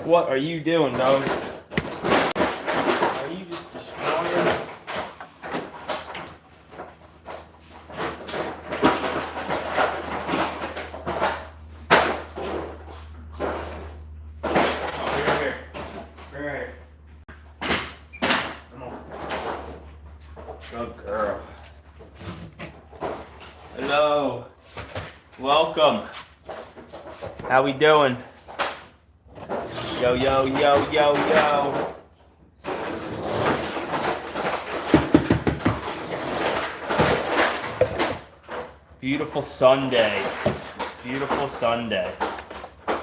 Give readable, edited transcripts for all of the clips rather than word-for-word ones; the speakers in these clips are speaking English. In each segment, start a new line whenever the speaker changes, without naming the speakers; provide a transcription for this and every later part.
What are you doing, dog? Are you just destroying? Oh, here. Right here. Come on. Good girl. Hello. Welcome. How we doing? Yo, yo, yo, yo, yo. Beautiful Sunday. Beautiful Sunday. I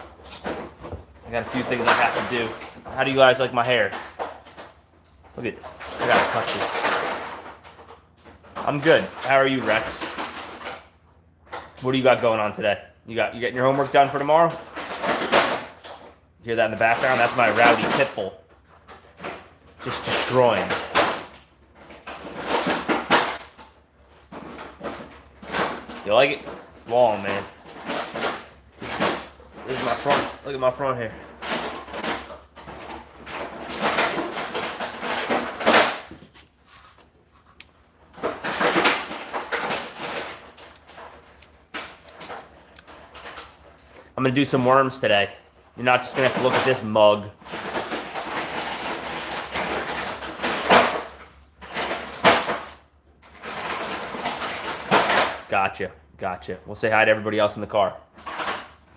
got a few things I have to do. How do you guys like my hair? Look at this. I gotta cut this. I'm good. How are you, Rex? What do you got going on today? You getting your homework done for tomorrow? You hear that in the background? That's my rowdy pit bull. Just destroying. You like it? It's long, man. This is my front. Look at my front here. I'm gonna do some worms today. You're not just gonna have to look at this mug. Gotcha. We'll say hi to everybody else in the car.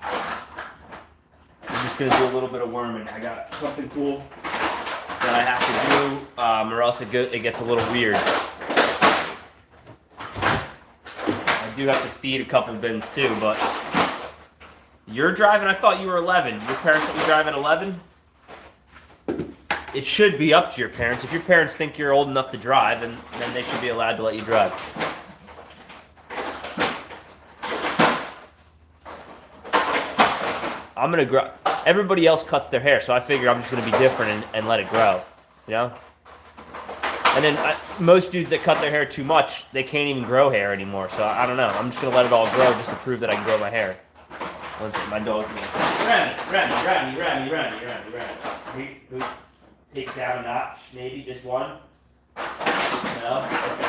I'm just gonna do a little bit of worming. I got something cool that I have to do, or else it gets a little weird. I do have to feed a couple bins too, but you're driving. I thought you were 11. Your parents let you drive at 11? It should be up to your parents. If your parents think you're old enough to drive, then they should be allowed to let you drive. I'm gonna grow. Everybody else cuts their hair, so I figure I'm just gonna be different and let it grow, you know. And then most dudes that cut their hair too much, they can't even grow hair anymore. So I don't know. I'm just gonna let it all grow just to prove that I can grow my hair. My dog's me. Remy. Who take down a notch? Maybe just one. No. Okay.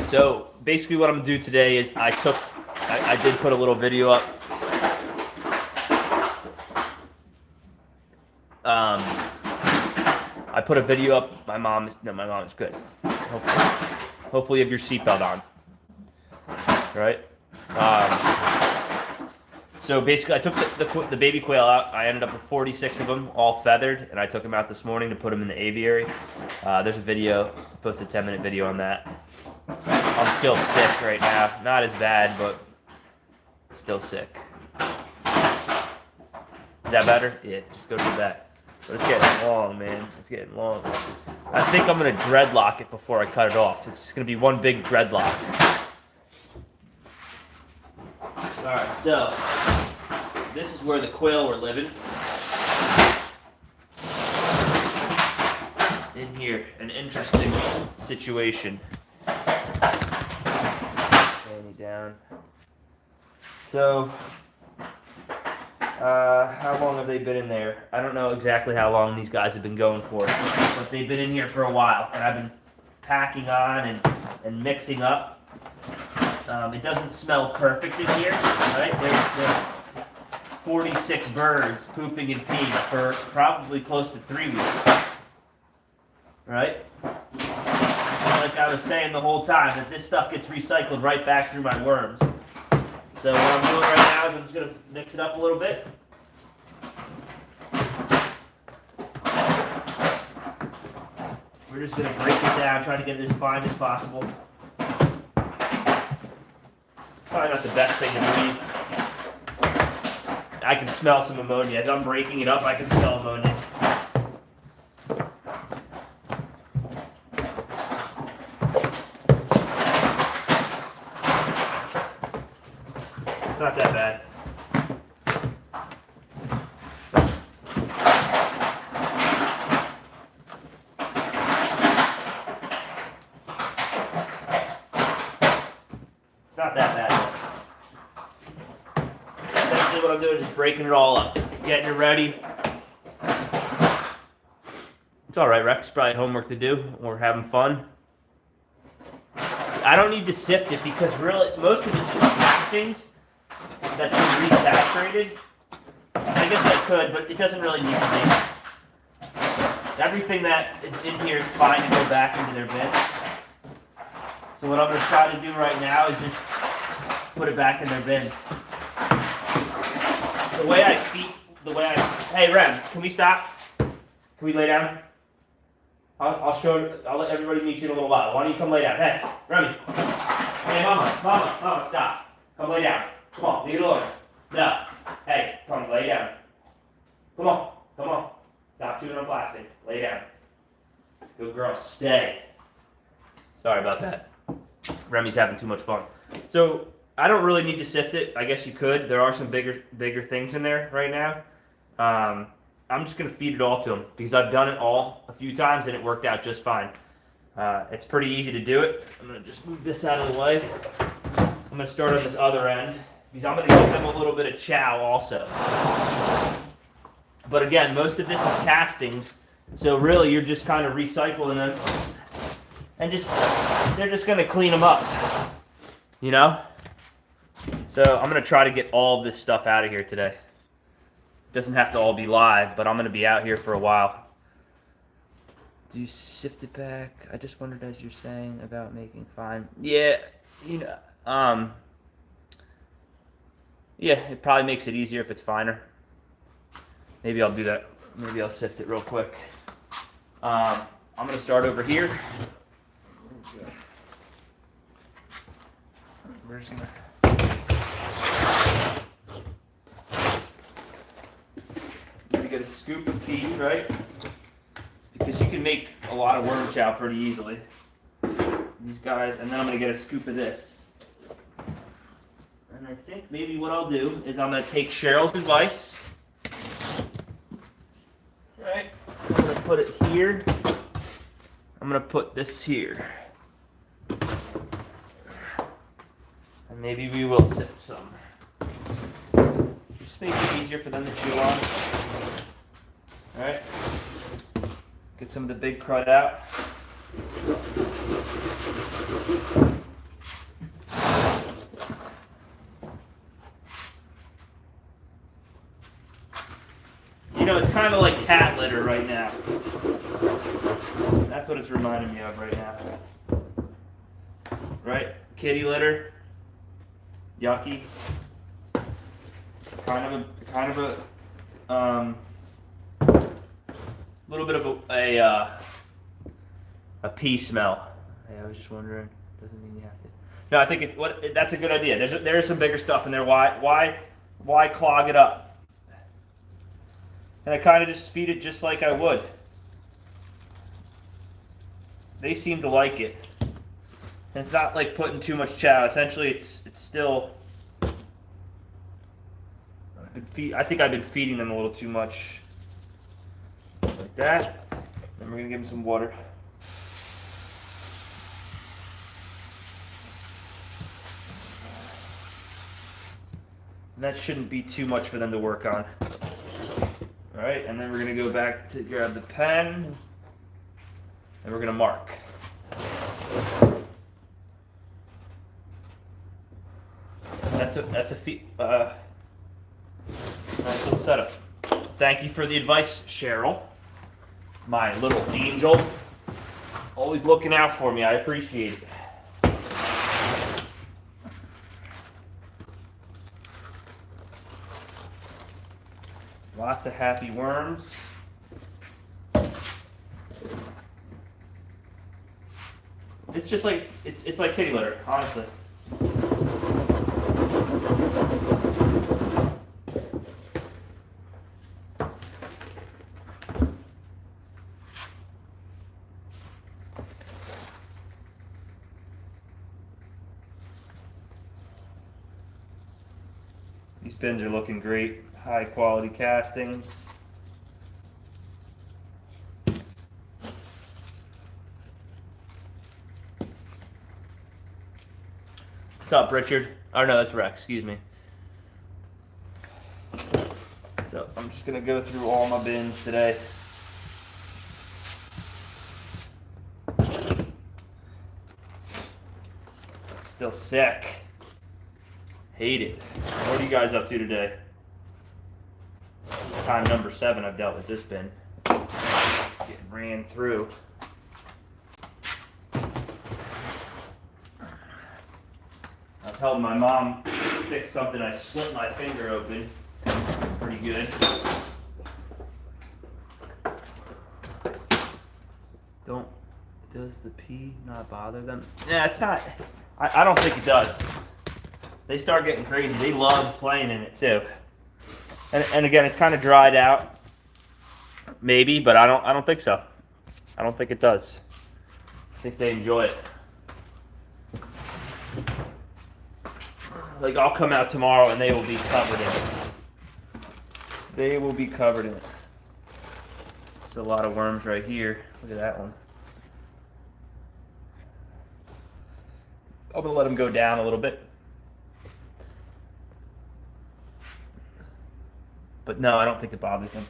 So basically what I'm gonna do today is I did put a little video up. I put a video up. My mom is good. Hopefully you have your seatbelt on. Right? So basically I took the baby quail out. I ended up with 46 of them, all feathered, and I took them out this morning to put them in the aviary. There's a video, I posted a 10-minute video on that. I'm still sick right now. Not as bad, but still sick. Is that better? Yeah, just go to the back. But it's getting long, man. It's getting long. I think I'm going to dreadlock it before I cut it off. It's just going to be one big dreadlock. Alright, so this is where the quail were living. In here, an interesting situation. Down. So, how long have they been in there? I don't know exactly how long these guys have been going for, but they've been in here for a while, and I've been packing on and mixing up. It doesn't smell perfect in here, right? There's 46 birds pooping and peeing for probably close to 3 weeks, right? Like I was saying the whole time, that this stuff gets recycled right back through my worms. So what I'm doing right now is I'm just going to mix it up a little bit. We're just going to break it down, try to get it as fine as possible. Probably not the best thing to breathe. I can smell some ammonia. As I'm breaking it up, I can smell ammonia. Not that bad. It's not that bad. essentially what I'm doing is just breaking it all up, getting it ready. It's all right, Rex. Probably homework to do. We're having fun. I don't need to sift it because really most of it's just castings that's been resaturated. I guess I could, but it doesn't really need to be. Everything that is in here is fine to go back into their bin. So what I'm going to try to do right now is just put it back in their bins. Hey Rem, can we stop? Can we lay down? I'll let everybody meet you in a little while. Why don't you come lay down? Hey, Remy. Hey, mama, stop. Come lay down. Come on, leave it alone. No. Hey, come lay down. Come on. Stop chewing on plastic. Lay down. Good girl, stay. Sorry about that. Remy's having too much fun. So I don't really need to sift it. I guess you could. There are some bigger things in there right now. I'm just going to feed it all to them because I've done it all a few times and it worked out just fine. It's pretty easy to do it. I'm going to just move this out of the way. I'm going to start on this other end because I'm going to give them a little bit of chow also. But again, most of this is castings, so really you're just kind of recycling them and they're just going to clean them up, you know? So I'm going to try to get all of this stuff out of here today. Doesn't have to all be live, but I'm going to be out here for a while. Do you sift it back? I just wondered as you're saying about making fine. Yeah, yeah, it probably makes it easier if it's finer. Maybe I'll do that. Maybe I'll sift it real quick. I'm going to start over here. Where's my... Get a scoop of feed, right? Because you can make a lot of worm chow pretty easily. These guys, and then I'm going to get a scoop of this. And I think maybe what I'll do is I'm going to take Cheryl's advice. Right? I'm going to put it here. I'm going to put this here. And maybe we will sift some. Just make it easier for them to chew on. Alright, get some of the big crud out. You know, it's kind of like cat litter right now. That's what it's reminding me of right now. Right? Kitty litter. Yucky. Kind of a little bit of a pee smell. Yeah, I was just wondering. Doesn't mean you have to. No, I think that's a good idea. There is some bigger stuff in there. Why clog it up? And I kind of just feed it just like I would. They seem to like it. And it's not like putting too much chow. Essentially, it's still. I think I've been feeding them a little too much. Like that. Then we're going to give them some water. And that shouldn't be too much for them to work on. Alright, and then we're going to go back to grab the pen. And we're going to mark. That's a nice little setup. Thank you for the advice, Cheryl. My little angel. Always looking out for me. I appreciate it. Lots of happy worms. It's just like it's like kitty litter, honestly. These bins are looking great. High quality castings. What's up, Richard? Oh no, that's Rex, excuse me. I'm just gonna go through all my bins today. Still sick. Hate it. What are you guys up to today? It's time number 7 I've dealt with this bin. Getting ran through. I was helping my mom fix something. I slit my finger open. Pretty good. Does the pee not bother them? Yeah, it's not. I don't think it does. They start getting crazy. They love playing in it too. And again, it's kind of dried out, maybe, but I don't think so. I don't think it does. I think they enjoy it. Like, I'll come out tomorrow and they will be covered in it. They will be covered in it. There's a lot of worms right here. Look at that one. I'm gonna let them go down a little bit. But no, I don't think it bothers them.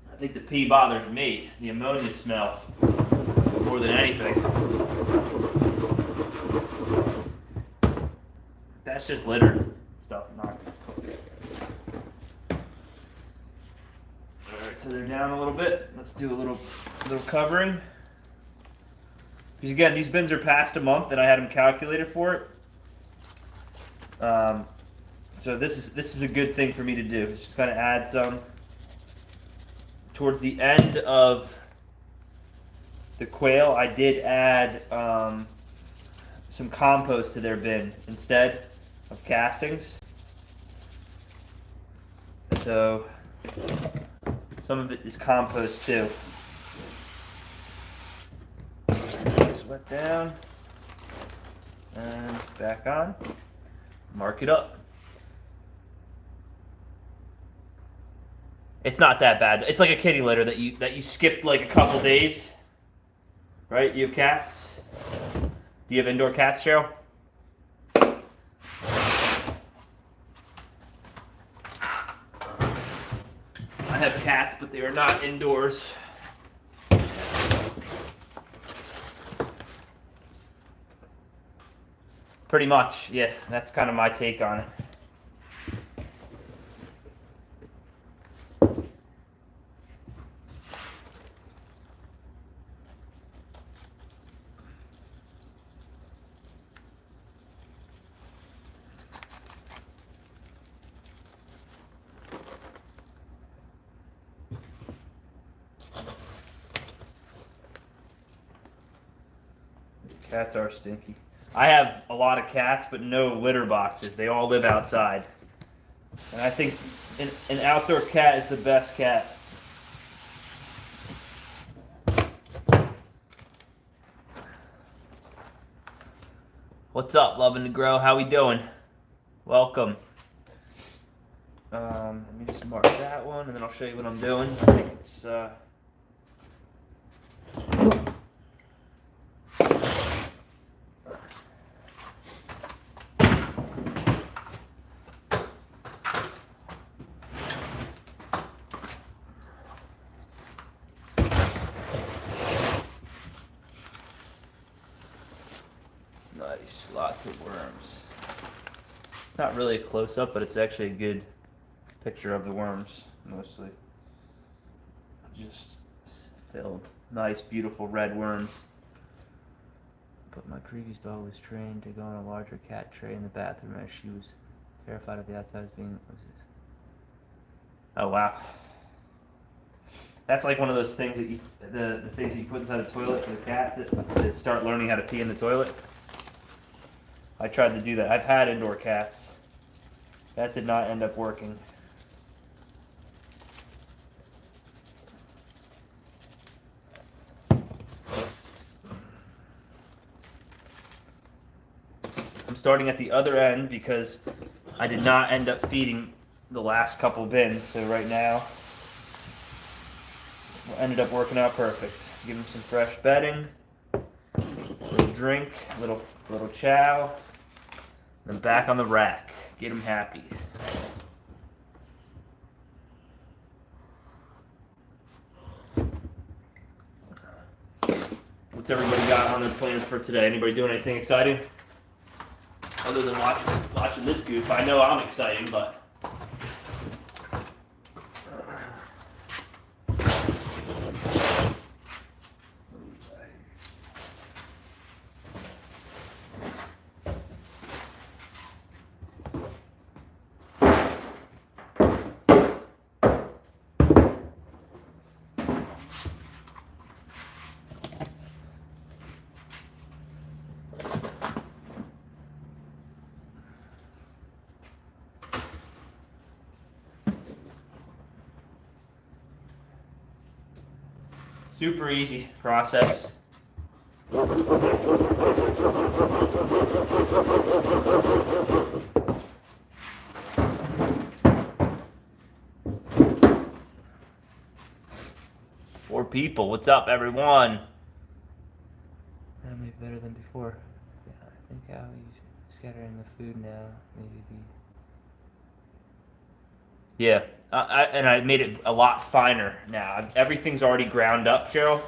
I think the pee bothers me, the ammonia smell, more than anything. That's just litter stuff. Not Alright, so they're down a little bit. Let's do a little covering. Because again, these bins are past a month and I had them calculated for it. So this is a good thing for me to do. It's just kind of add some towards the end of the quail. I did add some compost to their bin instead of castings. So some of it is compost too. Just wet down and back on. Mark it up. It's not that bad. It's like a kitty litter that you skip like a couple days. Right? You have cats? Do you have indoor cats, Cheryl? I have cats, but they are not indoors. Pretty much, yeah. That's kind of my take on it. Cats are stinky. I have a lot of cats, but no litter boxes. They all live outside. And I think an outdoor cat is the best cat. What's up, Loving to Grow? How we doing? Welcome. Let me just mark that one, and then I'll show you what I'm doing. I think it's nice, lots of worms. Not really a close-up, but it's actually a good picture of the worms, mostly. Just filled. Nice, beautiful red worms. But my previous dog was trained to go on a larger cat tray in the bathroom as she was terrified of the outside being... Oh, wow. That's like one of those things that the things that you put inside a toilet for the cat to start learning how to pee in the toilet. I tried to do that. I've had indoor cats. That did not end up working. I'm starting at the other end because I did not end up feeding the last couple bins. So right now, ended up working out perfect. Give them some fresh bedding, a little drink, little chow, then back on the rack. Get them happy. What's everybody got on their plans for today? Anybody doing anything exciting? Other than watching this goof. I know I'm excited, but super easy process. Four people. What's up, everyone? That may be better than before. Yeah, I think I'll be scattering the food now. Maybe be. Yeah, I made it a lot finer now. Everything's already ground up, Cheryl.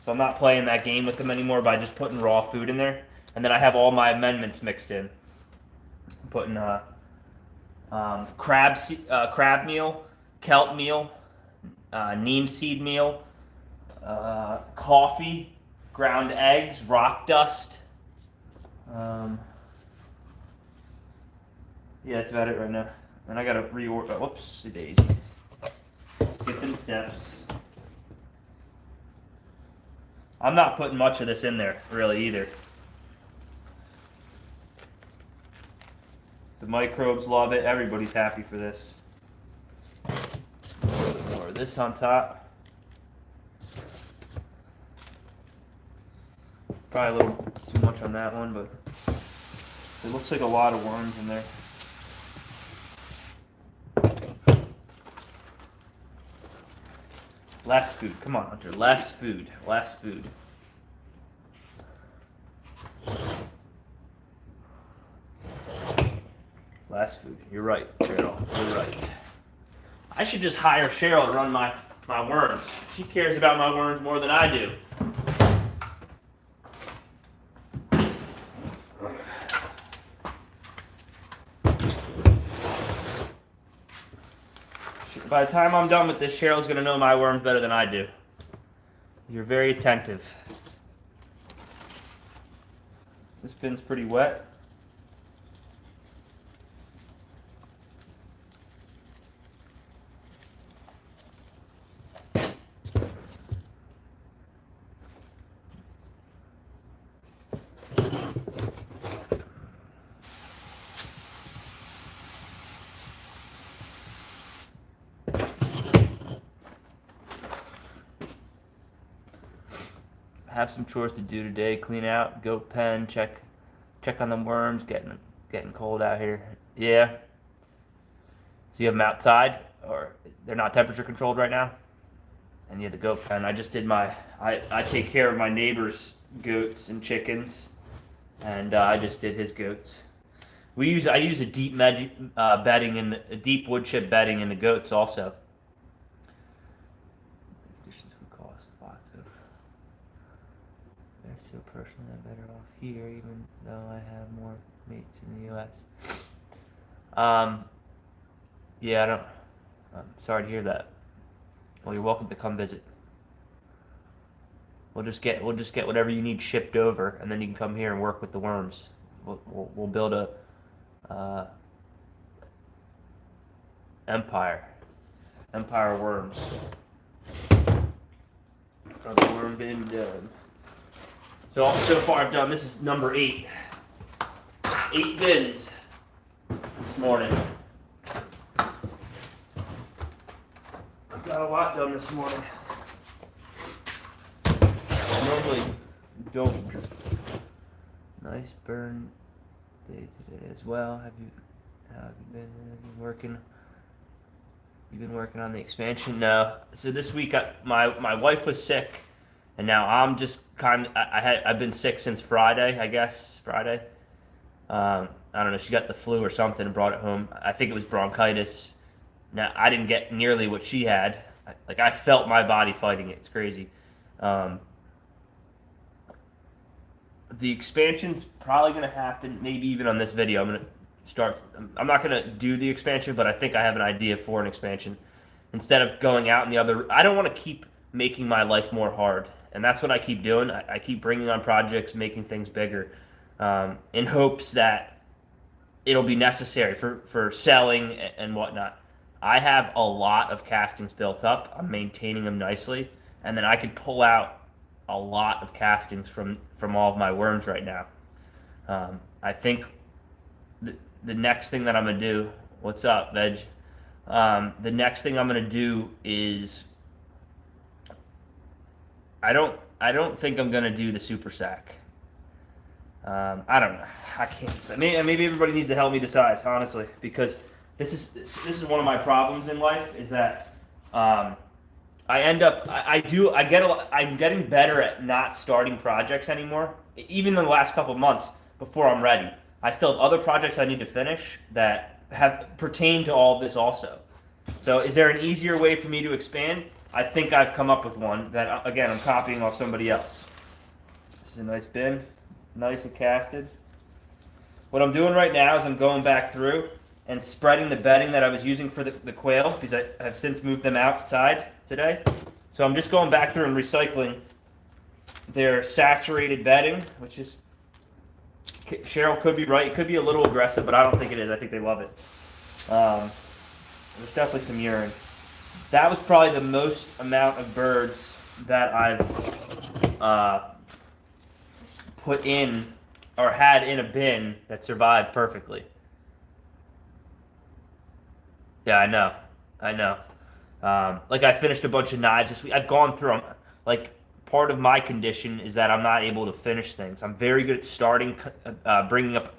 So I'm not playing that game with them anymore by just putting raw food in there. And then I have all my amendments mixed in. I'm putting crab meal, kelp meal, neem seed meal, coffee, ground eggs, rock dust. Yeah, that's about it right now. And I gotta reorder. Whoops, daisy. Skipping steps. I'm not putting much of this in there, really, either. The microbes love it. Everybody's happy for this. A little bit more of this on top. Probably a little too much on that one, but it looks like a lot of worms in there. Less food. Come on, Hunter. Less food. Less food. Less food. You're right, Cheryl. You're right. I should just hire Cheryl to run my worms. She cares about my worms more than I do. By the time I'm done with this, Cheryl's going to know my worms better than I do. You're very attentive. This bin's pretty wet. Have some chores to do today. Clean out, goat pen, check on the worms. Getting cold out here. Yeah. So you have them outside, or they're not temperature controlled right now. And you have the goat pen. I just did I take care of my neighbor's goats and chickens, and I just did his goats. I use a deep bedding in a deep wood chip bedding in the goats also. So personally, I'm better off here, even though I have more mates in the U.S. Yeah, I'm sorry to hear that. Well, you're welcome to come visit. We'll just get whatever you need shipped over, and then you can come here and work with the worms. We'll build a empire worms. From the worm bin done. So far I've done, this is number 8. 8 bins this morning. I've got a lot done this morning. I normally don't. Nice burn day today as well. How have you been working? You've been working on the expansion? No. So this week, my wife was sick, and now I'm just I've been sick since Friday, I guess. Friday. I don't know. She got the flu or something and brought it home. I think it was bronchitis. Now I didn't get nearly what she had. I felt my body fighting it. It's crazy. Um, the expansion's probably gonna happen. Maybe even on this video. I'm not gonna do the expansion, but I think I have an idea for an expansion. Instead of going out in the other, I don't want to keep making my life more hard, and that's what I keep doing. I keep bringing on projects, making things bigger, in hopes that it'll be necessary for selling and whatnot. I have a lot of castings built up. I'm maintaining them nicely, and then I could pull out a lot of castings from all of my worms right now. I think the next thing that I'm gonna do. What's up, Veg? The next thing I'm gonna do is I don't think I'm gonna do the super sack. I don't know. I can't say. Maybe everybody needs to help me decide, honestly, because this is one of my problems in life is that I end up I'm getting better at not starting projects anymore. Even in the last couple of months before I'm ready, I still have other projects I need to finish that have pertain to all of this also. So, is there an easier way for me to expand? I think I've come up with one that again I'm copying off somebody else. This is a nice bin, nice and casted. What I'm doing right now is I'm going back through and spreading the bedding that I was using for the quail because I have since moved them outside today. So I'm just going back through and recycling their saturated bedding, which is, Cheryl could be right. It could be a little aggressive, but I don't think it is. I think they love it. There's definitely some urine. That was probably the most amount of birds that I've put in or had in a bin that survived perfectly. Yeah, I know. I finished a bunch of knives this week. I've gone through them. Part of my condition is that I'm not able to finish things. I'm very good at starting,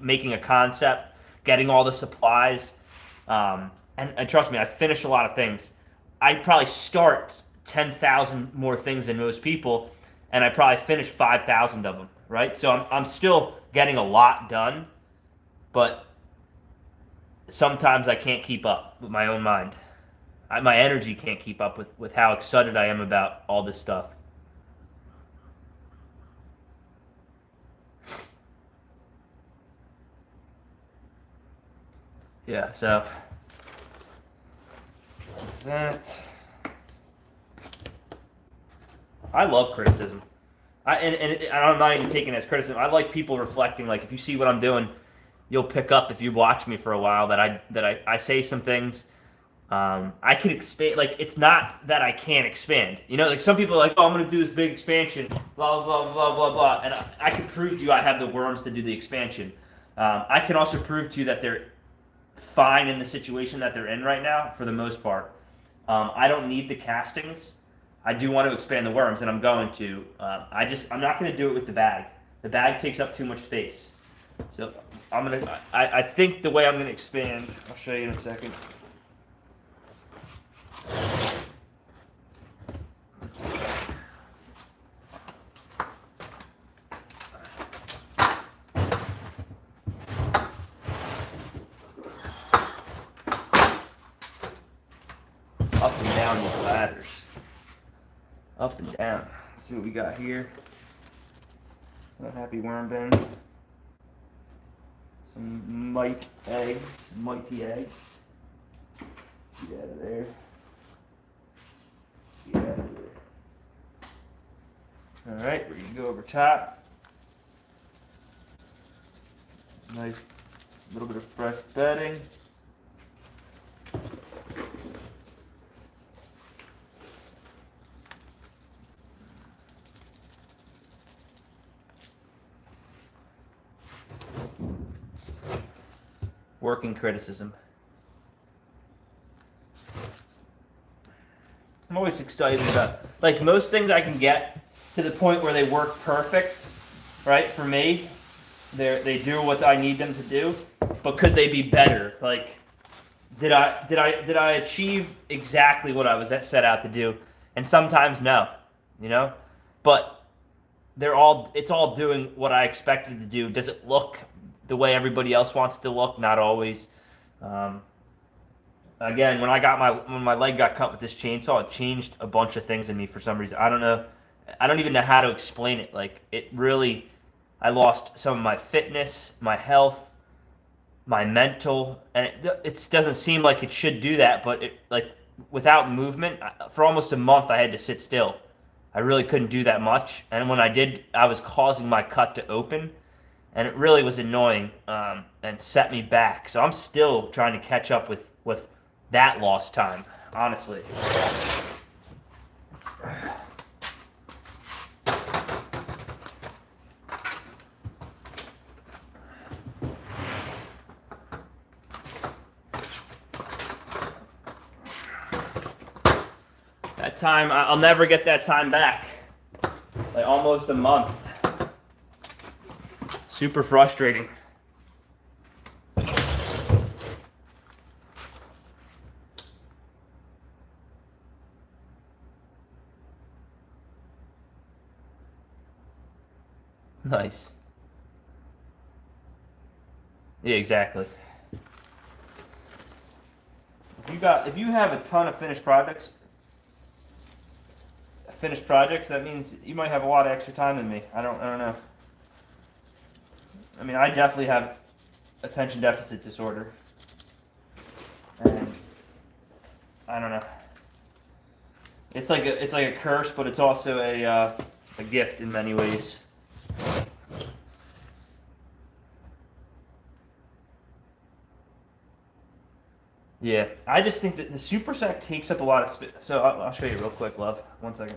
making a concept, getting all the supplies, and trust me, I finish a lot of things. I probably start 10,000 more things than most people, and I probably finish 5,000 of them. Right? So I'm still getting a lot done, but sometimes I can't keep up with my own mind. My energy can't keep up with how excited I am about all this stuff. Yeah, so that's that. I love criticism. I'm not even taking it as criticism. I like people reflecting. Like if you see what I'm doing, you'll pick up if you watch me for a while that I say some things. I can expand. Like it's not that I can't expand. Like some people are like, oh, I'm gonna do this big expansion, blah blah blah blah blah, and I can prove to you I have the worms to do the expansion. I can also prove to you that they're fine in the situation that they're in right now for the most part. I don't need the castings. I do want to expand the worms, and I'm going to. I'm not going to do it with the bag. The bag takes up too much space. So I think the way I'm going to expand, I'll show you in a second. Up and down these ladders. Up and down. Let's see what we got here. Unhappy worm bin. Some mighty eggs. Get out of there. Get out of there. Alright, we're going to go over top. Nice little bit of fresh bedding. Working criticism. I'm always excited about, like most things I can get to the point where they work perfect, right? For me, they do what I need them to do, but could they be better? Like did I achieve exactly what I was set out to do? And sometimes no, you know, but it's all doing what I expected to do. Does it look the way everybody else wants it to look? Not always. Um, Again, when my leg got cut with this chainsaw, it changed a bunch of things in me for some reason. I don't know. I don't even know how to explain it. Like it really, I lost some of my fitness, my health, my mental, and it doesn't seem like it should do that. But it like without movement for almost a month, I had to sit still. I really couldn't do that much, and when I did, I was causing my cut to open, and it really was annoying and set me back. So I'm still trying to catch up with that lost time, honestly. That time, I'll never get that time back. Like almost a month. Super frustrating. Nice. Yeah, exactly. If you have a ton of finished projects, that means you might have a lot of extra time than me. I don't know. I mean, I definitely have attention deficit disorder, and I don't know. It's like a curse, but it's also a gift in many ways. Yeah, I just think that the super sack takes up a lot of space. So I'll show you real quick, love. 1 second.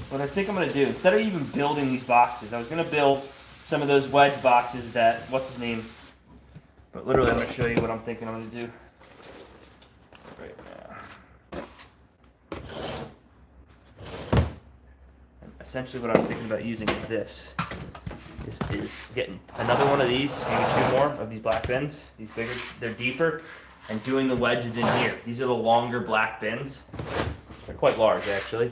What I think I'm going to do, instead of even building these boxes, I was going to build some of those wedge boxes that, what's his name? But literally, I'm going to show you what I'm thinking I'm going to do right now. And essentially, what I'm thinking about using is this. Is getting another one of these, maybe 2 more of these black bins, these bigger, they're deeper, and doing the wedges in here. These are the longer black bins. They're quite large, actually.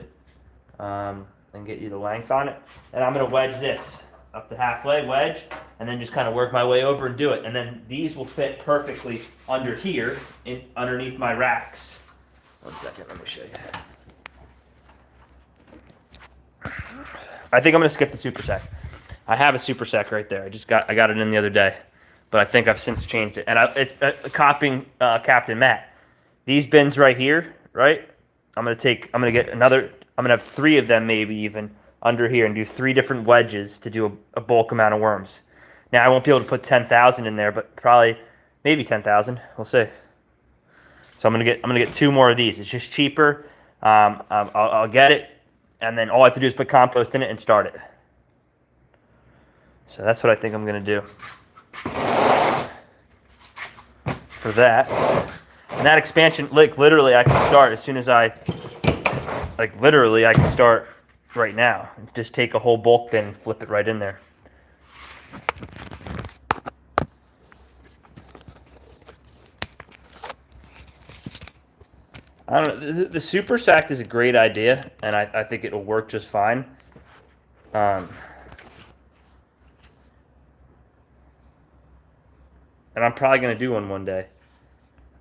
And get you the length on it. And I'm going to wedge this up to halfway, wedge, and then just kind of work my way over and do it. And then these will fit perfectly under here, underneath my racks. 1 second, let me show you. I think I'm going to skip the super sack. I have a super sack right there. I got it in the other day, but I think I've since changed it. And it's copying Captain Matt. These bins right here, right? I'm gonna have 3 of them maybe even under here and do 3 different wedges to do a bulk amount of worms. Now I won't be able to put 10,000 in there, but probably maybe 10,000. We'll see. So I'm gonna get 2 more of these. It's just cheaper. I'll get it, and then all I have to do is put compost in it and start it. So that's what I think I'm going to do for that. And that expansion, like literally I can start as soon as I can start right now. Just take a whole bulk bin and flip it right in there. I don't know. The super sack is a great idea, and I think it'll work just fine. And I'm probably going to do one day.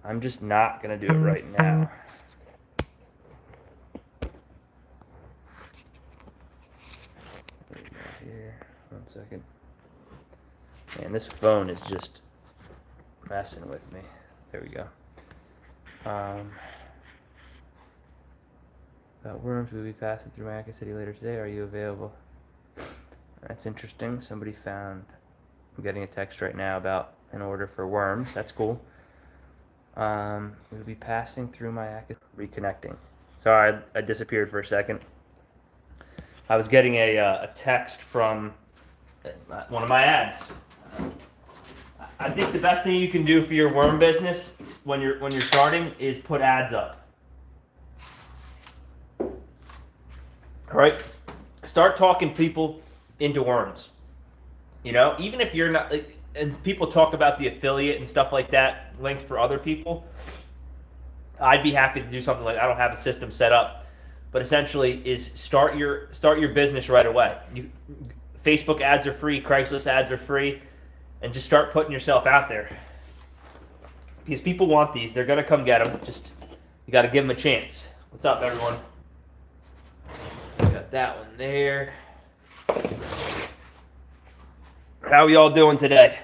I'm just not going to do it right now. Here, 1 second. Man, this phone is just messing with me. There we go. About worms, we'll be passing through Maca City later today. Are you available? That's interesting. Somebody found... I'm getting a text right now about an order for worms. That's cool. We'll be passing through my reconnecting. Sorry, I disappeared for a second. I was getting a text from one of my ads. I think the best thing you can do for your worm business when you're starting is put ads up. All right, start talking people into worms. You know, even if you're not, like, and people talk about the affiliate and stuff like that, links for other people. I'd be happy to do something like, I don't have a system set up, but essentially is start your business right away. Facebook ads are free, Craigslist ads are free, and just start putting yourself out there. Because people want these, they're gonna come get them. Just you got to give them a chance. What's up, everyone? Got that one there. How are y'all doing today?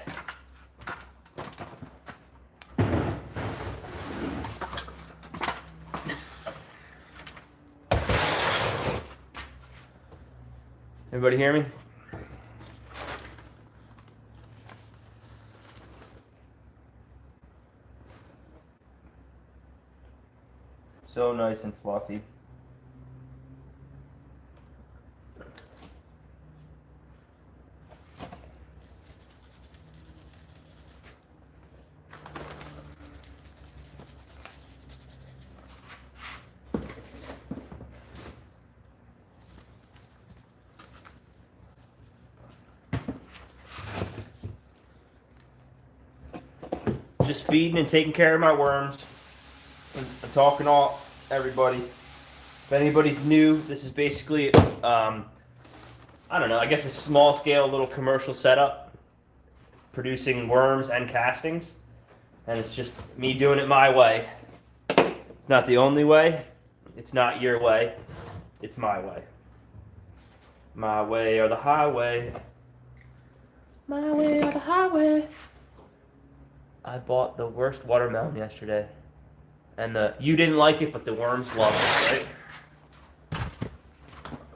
Everybody hear me? So nice and fluffy. Just feeding and taking care of my worms. I'm talking all everybody. If anybody's new, this is basically, I don't know, I guess a small scale little commercial setup, producing worms and castings. And it's just me doing it my way. It's not the only way. It's not your way. It's my way. My way or the highway. My way or the highway. I bought the worst watermelon yesterday. And you didn't like it, but the worms love it,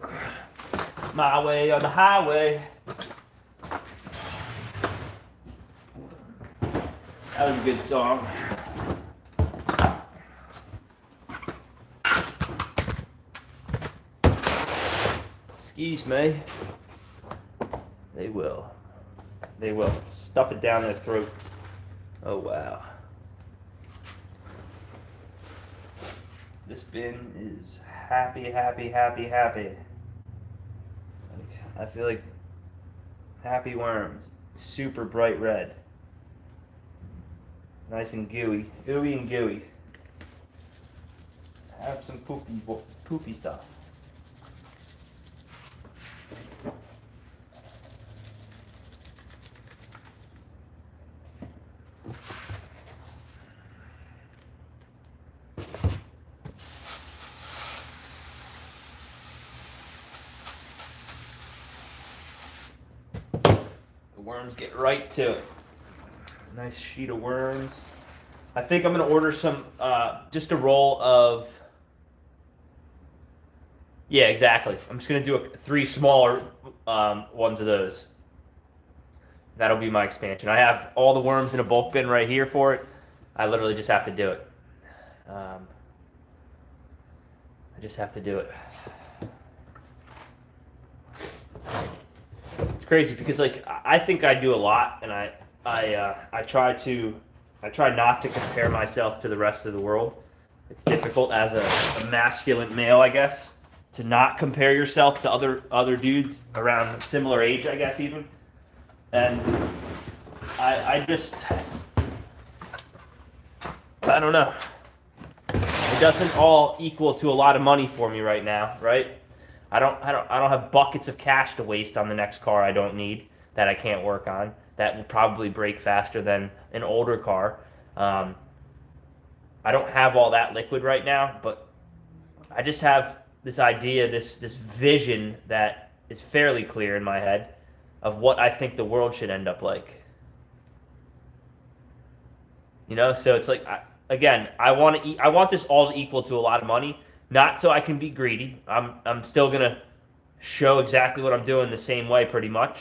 right? My way or the highway. That was a good song. Excuse me. They will. They will. Stuff it down their throat. Oh, wow. This bin is happy, happy, happy, happy. I feel like happy worms. Super bright red. Nice and gooey. Ooey and gooey. Have some poopy stuff. Worms, get right to it. Nice sheet of worms. I think I'm going to order some, just a roll of, yeah, exactly. I'm just going to do 3 smaller ones of those. That'll be my expansion. I have all the worms in a bulk bin right here for it. I literally just have to do it. I just have to do it. It's crazy because like I think I do a lot, and I try not to compare myself to the rest of the world. It's difficult as a masculine male, I guess, to not compare yourself to other dudes around similar age, I guess even. And I don't know. It doesn't all equal to a lot of money for me right now, right? I don't have buckets of cash to waste on the next car I don't need, that I can't work on, that will probably break faster than an older car. I don't have all that liquid right now, but I just have this idea, this vision that is fairly clear in my head of what I think the world should end up like. You know, so it's like, I want this all to equal to a lot of money. Not so I can be greedy. I'm still gonna show exactly what I'm doing the same way, pretty much,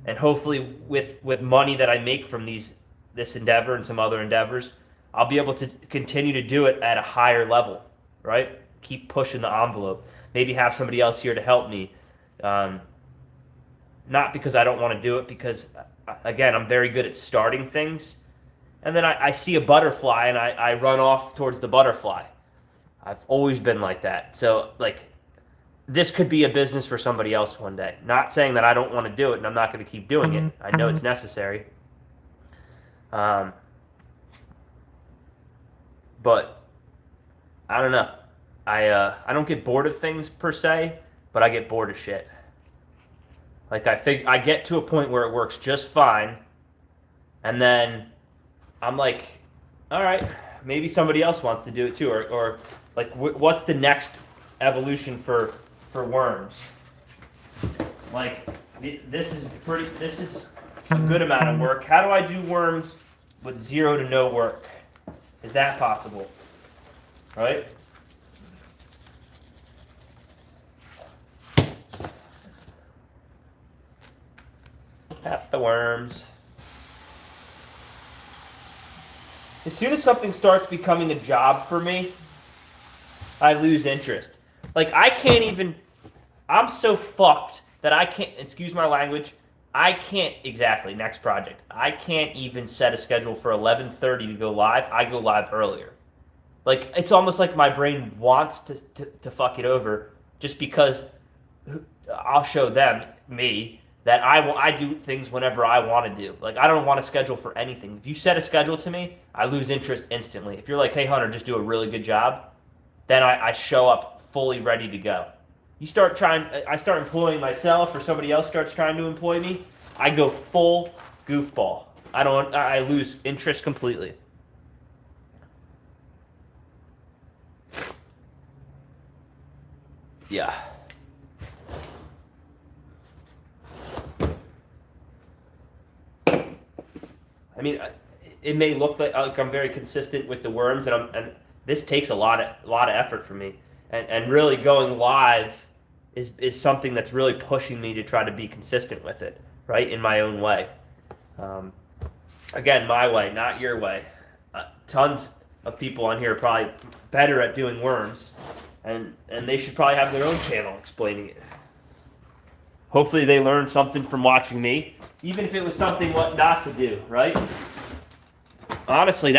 and hopefully with money that I make from this endeavor and some other endeavors, I'll be able to continue to do it at a higher level, right? Keep pushing the envelope. Maybe have somebody else here to help me. Not because I don't want to do it, because again, I'm very good at starting things, and then I see a butterfly and I run off towards the butterfly. I've always been like that. So, like, this could be a business for somebody else one day. Not saying that I don't want to do it and I'm not going to keep doing it. I know it's necessary. But I don't know. I don't get bored of things per se, but I get bored of shit. Like I get to a point where it works just fine, and then I'm like, all right, maybe somebody else wants to do it too, or like what's the next evolution for worms? Like this is a good amount of work. How do I do worms with 0 to no work? Is that possible? Right? Tap the worms. As soon as something starts becoming a job for me, I lose interest. Like I can't even, I'm so fucked that I can't, excuse my language, I can't, exactly, next project. I can't even set a schedule for 11:30 to go live. I go live earlier. Like, it's almost like my brain wants to fuck it over just because I'll show them, me, that I do things whenever I want to do. Like, I don't want a schedule for anything. If you set a schedule to me, I lose interest instantly. If you're like, hey, Hunter, just do a really good job, then I show up fully ready to go. I start employing myself, or somebody else starts trying to employ me, I go full goofball. I lose interest completely. Yeah. I mean, it may look like I'm very consistent with the worms, and this takes a lot of effort for me, and really going live is something that's really pushing me to try to be consistent with it, right, in my own way. Again, my way, not your way. Tons of people on here are probably better at doing worms, and they should probably have their own channel explaining it. Hopefully they learned something from watching me, even if it was something what not to do, right? Honestly,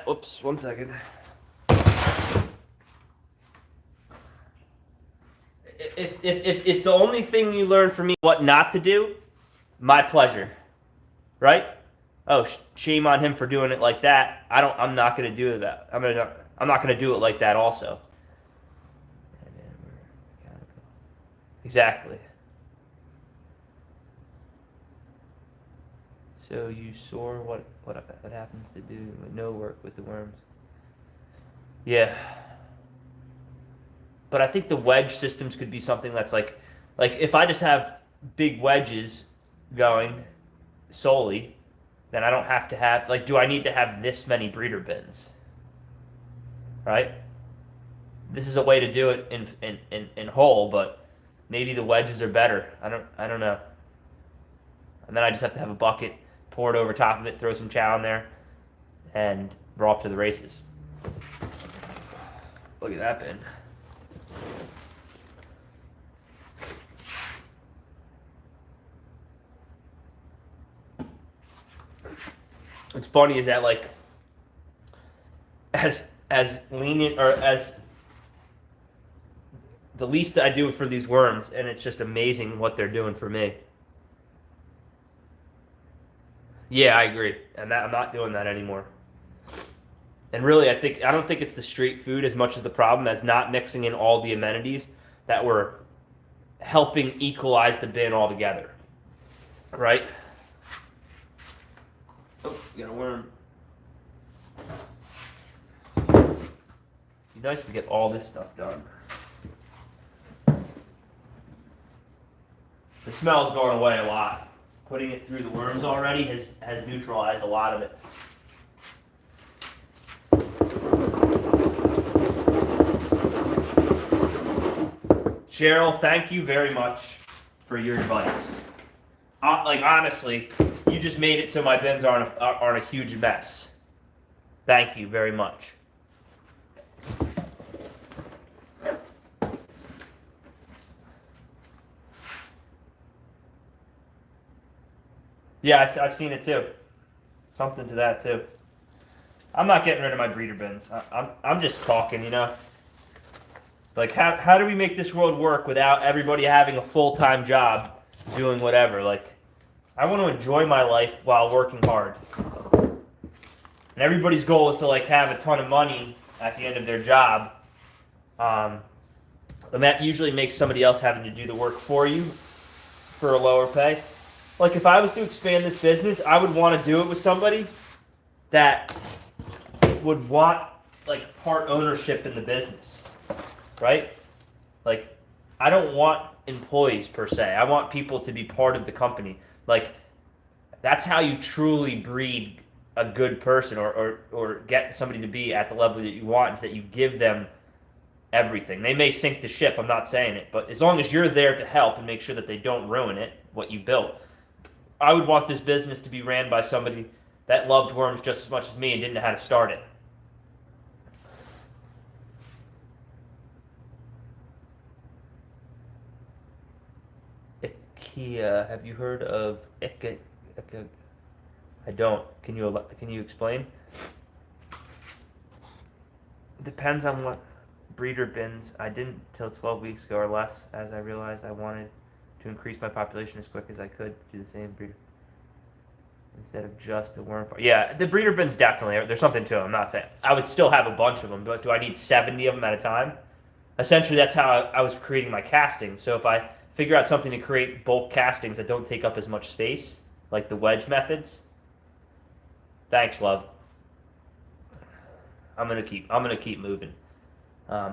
oops, 1 second. If the only thing you learn from me what not to do, my pleasure, right? Oh, shame on him for doing it like that. I'm not gonna do that. I'm not gonna do it like that also. Exactly. So you soar. What happens to do with no work with the worms? Yeah. But I think the wedge systems could be something that's like if I just have big wedges going solely, then I don't have to have, like, do I need to have this many breeder bins? Right? This is a way to do it in whole, but maybe the wedges are better. I don't know. And then I just have to have a bucket, pour it over top of it, throw some chow in there, and we're off to the races. Look at that bin. What's funny is that, like, as lenient, or as the least I do for these worms, and it's just amazing what they're doing for me. Yeah, I agree, and I'm not doing that anymore. And really, I don't think it's the street food as much as the problem as not mixing in all the amenities that were helping equalize the bin altogether. Right? Oh, you got a worm. It'd be nice to get all this stuff done. The smell's going away a lot. Putting it through the worms already has neutralized a lot of it. Cheryl, thank you very much for your advice. Like, honestly, you just made it so my bins aren't a huge mess. Thank you very much. Yeah, I've seen it too. Something to that too. I'm not getting rid of my breeder bins. I'm just talking, you know. Like, how do we make this world work without everybody having a full-time job doing whatever? Like, I want to enjoy my life while working hard. and everybody's goal is to like have a ton of money at the end of their job. And that usually makes somebody else having to do the work for you for a lower pay. Like if I was to expand this business, I would want to do it with somebody that would want like part ownership in the business, right? Like I don't want employees per se. I want people to be part of the company. Like that's how you truly breed a good person or get somebody to be at the level that you want, is that you give them everything. They may sink the ship, I'm not saying it, but as long as you're there to help and make sure that they don't ruin it, what you built. I would want this business to be ran by somebody that loved worms just as much as me and didn't know how to start it. IKEA, have you heard of IKEA? I don't. Can you explain? Depends on what breeder bins. I didn't till 12 weeks ago or less, as I realized I wanted to increase my population as quick as I could. Do the same breeder instead of just a worm farm. Yeah, the breeder bins definitely. There's something to them. I'm not saying I would still have a bunch of them, but do I need 70 of them at a time? Essentially, that's how I was creating my castings. So if I figure out something to create bulk castings that don't take up as much space, like the wedge methods. Thanks, love. I'm gonna keep moving.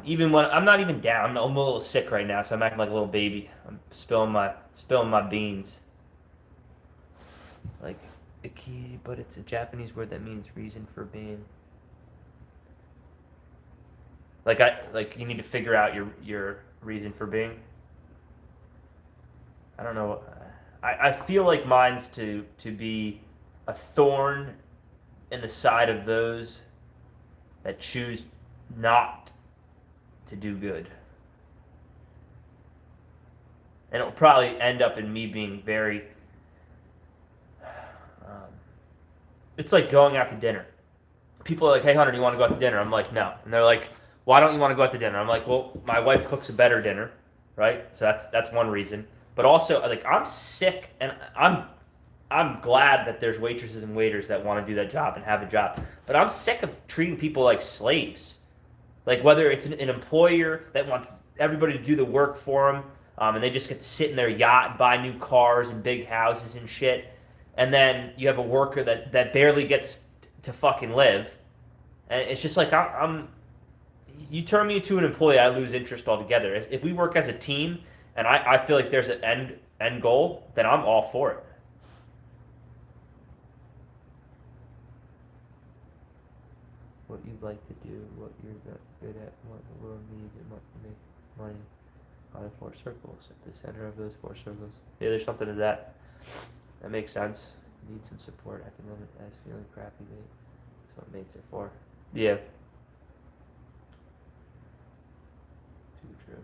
Even when I'm not even down, I'm a little sick right now, so I'm acting like a little baby. I'm spilling my beans. Like Iki, but it's a Japanese word that means reason for being. Like you need to figure out your reason for being. I don't know. I feel like mine's to be a thorn in the side of those that choose not to do good. And it'll probably end up in me being very... it's like going out to dinner. People are like, hey, Hunter, do you want to go out to dinner? I'm like, no. And they're like, why don't you want to go out to dinner? I'm like, well, my wife cooks a better dinner, right? So that's one reason. But also, like, I'm sick, and I'm glad that there's waitresses and waiters that want to do that job and have a job. But I'm sick of treating people like slaves. Like whether it's an employer that wants everybody to do the work for them, and they just get to sit in their yacht and buy new cars and big houses and shit. And then you have a worker that barely gets to fucking live. And it's just like, you turn me into an employee, I lose interest altogether. If we work as a team and I feel like there's an end goal, then I'm all for it. What you'd like to do, what you're good at, what the world needs, and what you make money out of 4 circles. At the center of those 4 circles. Yeah, there's something to that. That makes sense. You need some support at the moment as feeling crappy, mate. That's what mates are for. Yeah. Too true.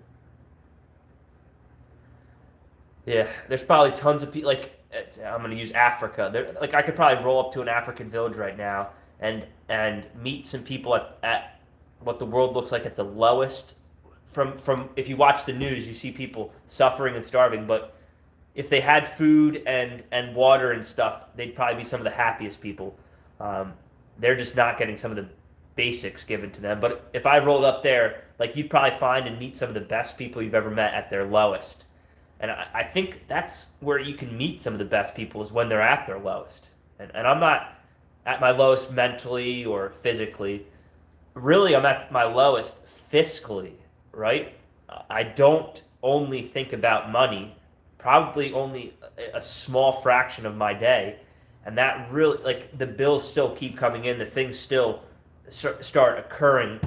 Yeah, there's probably tons of people, like, I'm going to use Africa. Like, I could probably roll up to an African village right now and meet some people at what the world looks like at the lowest. From if you watch the news, you see people suffering and starving, but if they had food and water and stuff, they'd probably be some of the happiest people. They're just not getting some of the basics given to them. But if I rolled up there, like, you'd probably find and meet some of the best people you've ever met at their lowest. And I think that's where you can meet some of the best people, is when they're at their lowest. And I'm not at my lowest mentally or physically. Really, I'm at my lowest fiscally, right? I don't only think about money, probably only a small fraction of my day. And that really, like, the bills still keep coming in, the things still start occurring,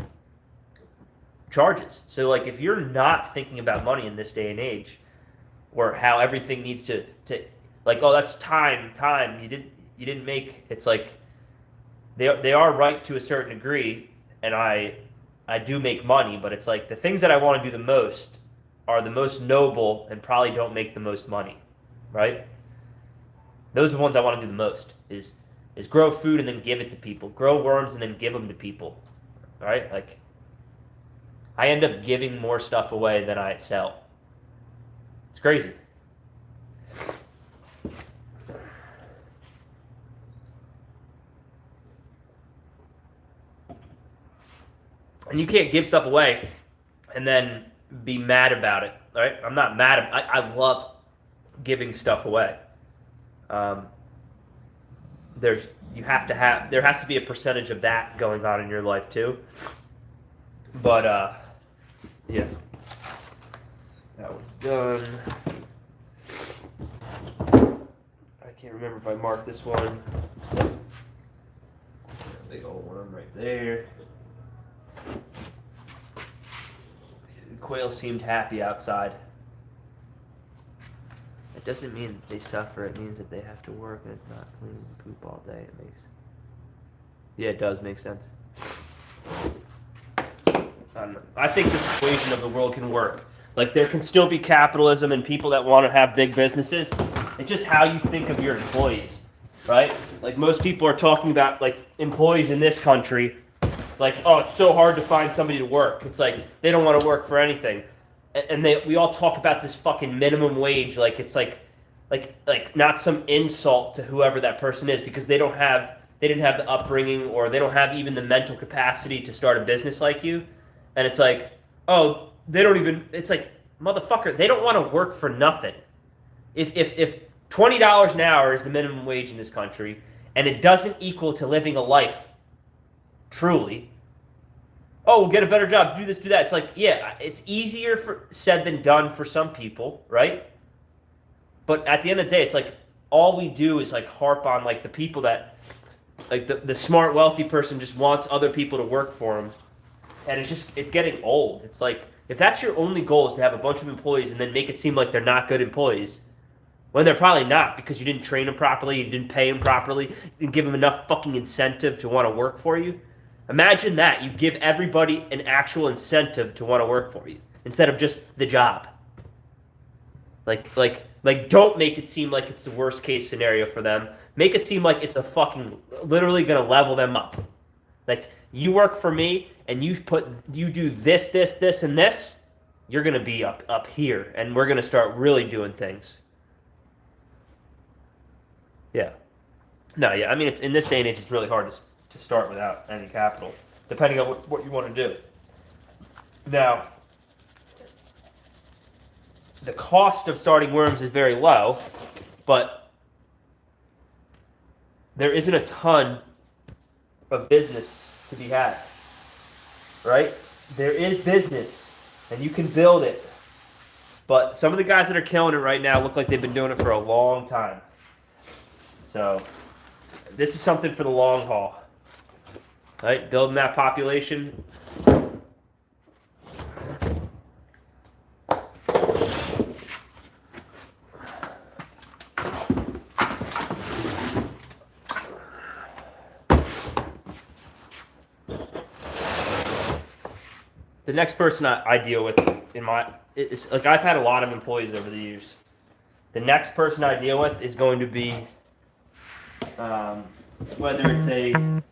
charges. So, like, if you're not thinking about money in this day and age, or how everything needs to like, oh, that's time, you didn't make, it's like, they are right to a certain degree, and I do make money, but it's like the things that I want to do the most are the most noble and probably don't make the most money, right? Those are the ones I want to do the most, is grow food and then give it to people, grow worms and then give them to people, right? Like, I end up giving more stuff away than I sell. It's crazy. And you can't give stuff away and then be mad about it, right? I'm not mad. I love giving stuff away. There has to be a percentage of that going on in your life too. But yeah, that one's done. I can't remember if I marked this one. Big old worm right there. The quail seemed happy outside. It doesn't mean that they suffer. It means that they have to work and it's not cleaning poop all day. It does make sense. I think this equation of the world can work. Like, there can still be capitalism and people that want to have big businesses. It's just how you think of your employees, right? Like, most people are talking about, like, employees in this country, like, oh, it's so hard to find somebody to work. It's like, they don't want to work for anything. And we all talk about this fucking minimum wage like it's like not some insult to whoever that person is, because they didn't have the upbringing, or they don't have even the mental capacity to start a business like you. And it's like, oh, it's like, motherfucker, they don't want to work for nothing. If $20 an hour is the minimum wage in this country, and it doesn't equal to living a life, truly, oh, we'll get a better job, do this, do that. It's like, yeah, it's easier said than done for some people, right? But at the end of the day, it's like, all we do is like harp on like the people that, like the smart, wealthy person just wants other people to work for him. And it's getting old. It's like, if that's your only goal is to have a bunch of employees and then make it seem like they're not good employees, when they're probably not, because you didn't train them properly, you didn't pay them properly, you didn't give them enough fucking incentive to want to work for you. Imagine that. You give everybody an actual incentive to want to work for you instead of just the job. Like, don't make it seem like it's the worst case scenario for them. Make it seem like it's literally going to level them up. Like, you work for me and you do this, and this, you're going to be up here, and we're going to start really doing things. Yeah. No, yeah. I mean, it's in this day and age, it's really hard to start without any capital, depending on what you want to do. Now, the cost of starting Worms is very low, but there isn't a ton of business to be had, right? There is business, and you can build it, but some of the guys that are killing it right now look like they've been doing it for a long time. So, this is something for the long haul. Right, building that population. The next person I deal with it's like, I've had a lot of employees over the years. The next person I deal with is going to be, whether it's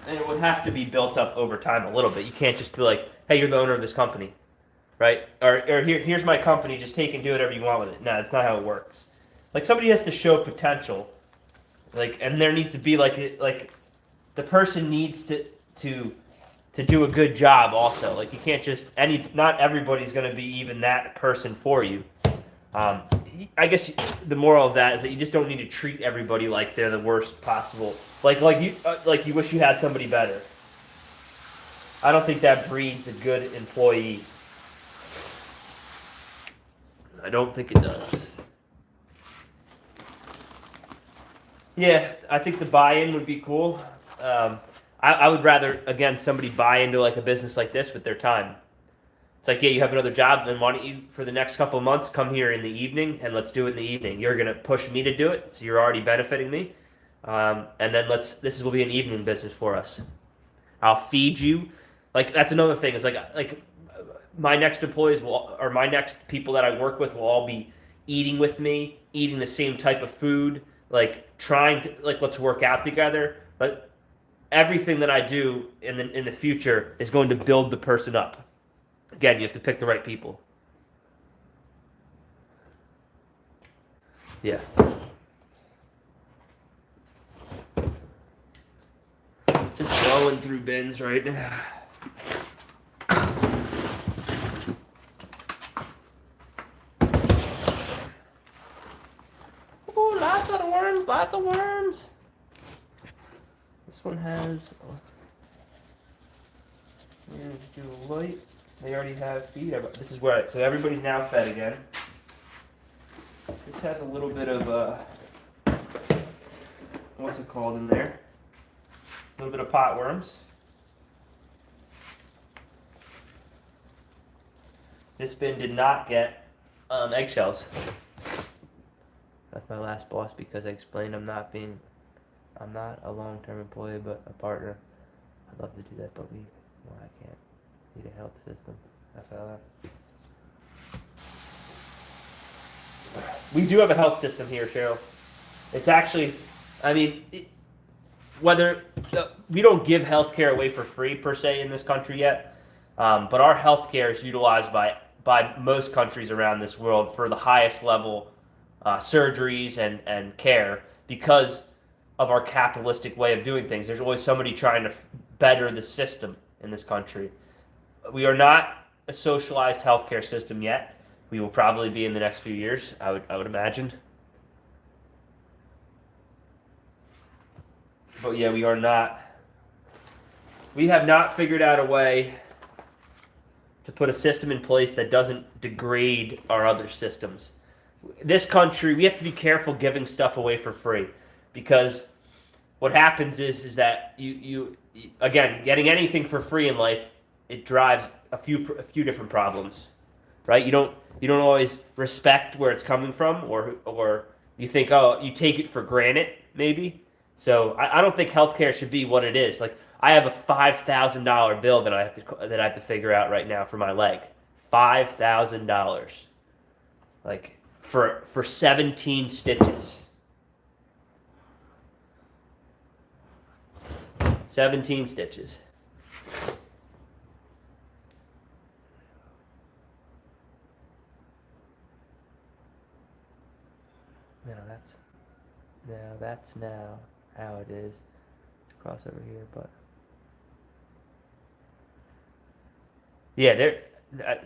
and it would have to be built up over time a little bit. You can't just be like, hey, you're the owner of this company, right? Or here's my company, just take and do whatever you want with it. No, that's not how it works. Like, somebody has to show potential, like, and there needs to be like the person needs to do a good job also. Like, you can't just not everybody's going to be even that person for you. I guess the moral of that is that you just don't need to treat everybody like they're the worst possible. Like you wish you had somebody better. I don't think that breeds a good employee. I don't think it does. Yeah, I think the buy-in would be cool. I would rather, again, somebody buy into like a business like this with their time. It's like, yeah, you have another job, then why don't you, for the next couple of months, come here in the evening, and let's do it in the evening. You're going to push me to do it, so you're already benefiting me. And then this will be an evening business for us. I'll feed you. Like, that's another thing. It's like my next employees or my next people that I work with will all be eating with me, eating the same type of food, like trying to, like, let's work out together. But everything that I do in the future is going to build the person up. Again, you have to pick the right people. Yeah. going through bins right now. Ooh, lots of worms, lots of worms. This one has. We're gonna do a light. They already have feed. This is where so everybody's now fed again. This has a little bit of what's it called in there? A little bit of pot worms. This bin did not get eggshells. That's my last boss because I explained I'm not a long-term employee but a partner. I'd love to do that, but I can't. Need a health system. We do have a health system here, Cheryl. It's actually, we don't give healthcare away for free per se in this country yet, but our healthcare is utilized by most countries around this world for the highest level surgeries and care because of our capitalistic way of doing things. There's always somebody trying to better the system in this country. We are not a socialized healthcare system yet. We will probably be in the next few years, I would imagine. But yeah, we have not figured out a way to put a system in place that doesn't degrade our other systems. This country, we have to be careful giving stuff away for free because what happens is that you again, getting anything for free in life, it drives a few different problems, right? You don't always respect where it's coming from, or you think, oh, you take it for granted, maybe. So I don't think healthcare should be what it is. Like I have a $5,000 bill that I have to figure out right now for my leg. $5,000, like for 17 stitches. 17 stitches. That's now how it is. Let's cross over here, but yeah,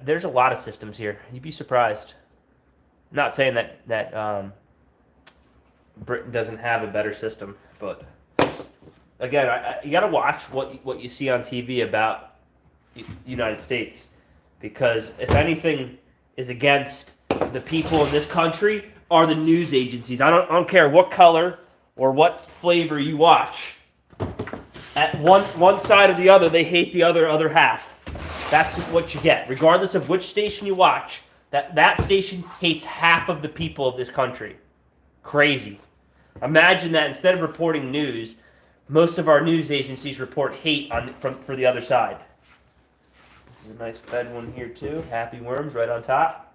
there's a lot of systems here. You'd be surprised. I'm not saying that Britain doesn't have a better system, but again, you got to watch what you see on TV about United States, because if anything is against the people in this country, are the news agencies. I don't care what color or what flavor you watch. At one side or the other, they hate the other half. That's what you get. Regardless of which station you watch, that station hates half of the people of this country. Crazy. Imagine that instead of reporting news, most of our news agencies report hate for the other side. This is a nice fed one here too. Happy worms right on top.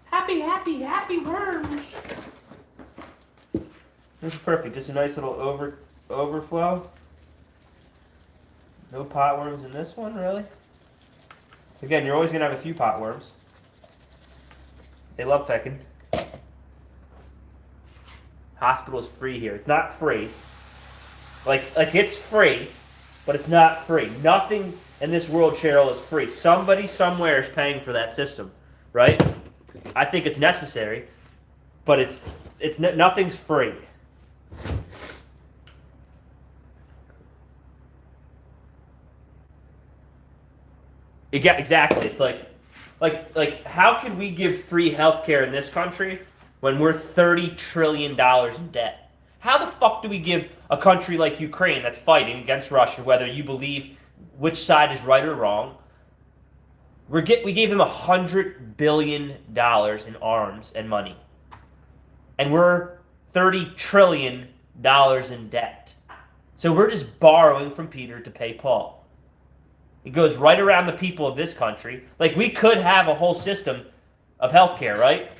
Happy worms. This is perfect. Just a nice little overflow. No pot worms in this one, really. Again, you're always going to have a few pot worms. They love pecking. Hospital is free here. It's not free. Like it's free, but it's not free. Nothing in this world, Cheryl, is free. Somebody somewhere is paying for that system, right? I think it's necessary, but nothing's free. Exactly. It's like how can we give free healthcare in this country when we're $30 trillion in debt? How the fuck do we give a country like Ukraine that's fighting against Russia, whether you believe which side is right or wrong? We gave him $100 billion in arms and money. And we're $30 trillion in debt. So we're just borrowing from Peter to pay Paul. It goes right around the people of this country. Like, we could have a whole system of healthcare, right?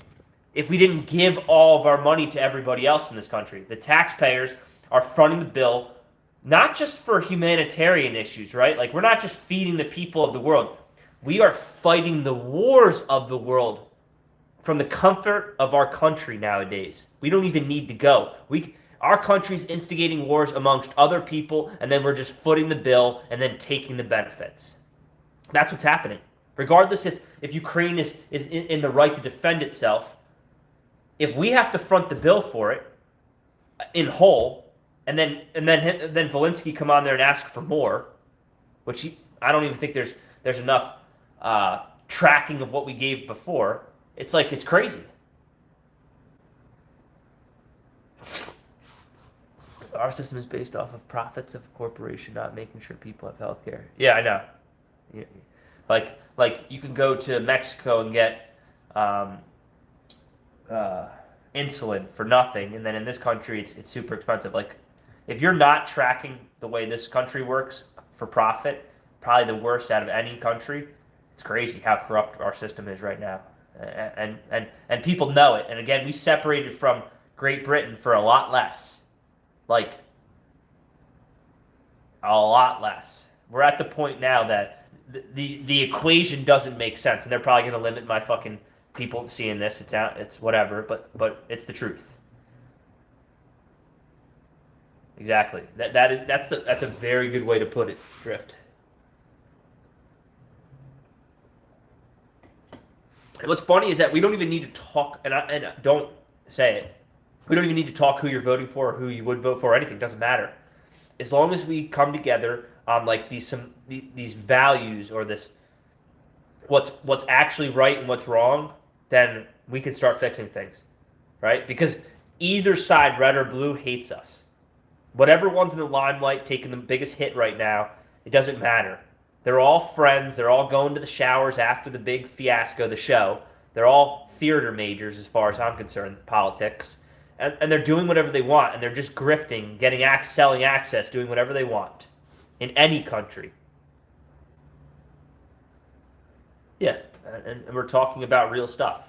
If we didn't give all of our money to everybody else in this country. The taxpayers are fronting the bill, not just for humanitarian issues, right? Like, we're not just feeding the people of the world. We are fighting the wars of the world from the comfort of our country nowadays. We don't even need to go. Our country's instigating wars amongst other people, and then we're just footing the bill and then taking the benefits. That's what's happening. Regardless if Ukraine is in the right to defend itself, if we have to front the bill for it in whole, and then Zelensky come on there and ask for more, which I don't even think there's enough tracking of what we gave before. It's like, it's crazy. Our system is based off of profits of a corporation, not making sure people have health care. Yeah, I know. Like you can go to Mexico and get insulin for nothing, and then in this country it's super expensive. Like, if you're not tracking the way this country works for profit, probably the worst out of any country. It's crazy how corrupt our system is right now, and people know it. And again, we separated from Great Britain for a lot less, like a lot less. We're at the point now that the equation doesn't make sense, and they're probably going to limit my fucking people seeing this. It's whatever, but it's the truth. Exactly. That's a very good way to put it, Drift. And what's funny is that we don't even need to talk, and don't say it. We don't even need to talk who you're voting for or who you would vote for or anything. It doesn't matter. As long as we come together on like these values, or this what's actually right and what's wrong, then we can start fixing things, right? Because either side, red or blue, hates us. Whatever one's in the limelight taking the biggest hit right now, it doesn't matter. They're all friends. They're all going to the showers after the big fiasco, the show. They're all theater majors as far as I'm concerned, politics. And they're doing whatever they want, and they're just grifting, selling access, doing whatever they want in any country. Yeah, and we're talking about real stuff.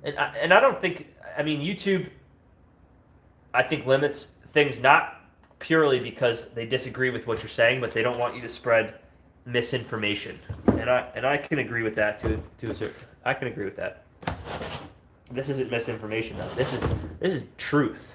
And I don't think, YouTube, I think, limits things not purely because they disagree with what you're saying, but they don't want you to spread misinformation. And I can agree with that to a certain. I can agree with that. This isn't misinformation though. This is truth.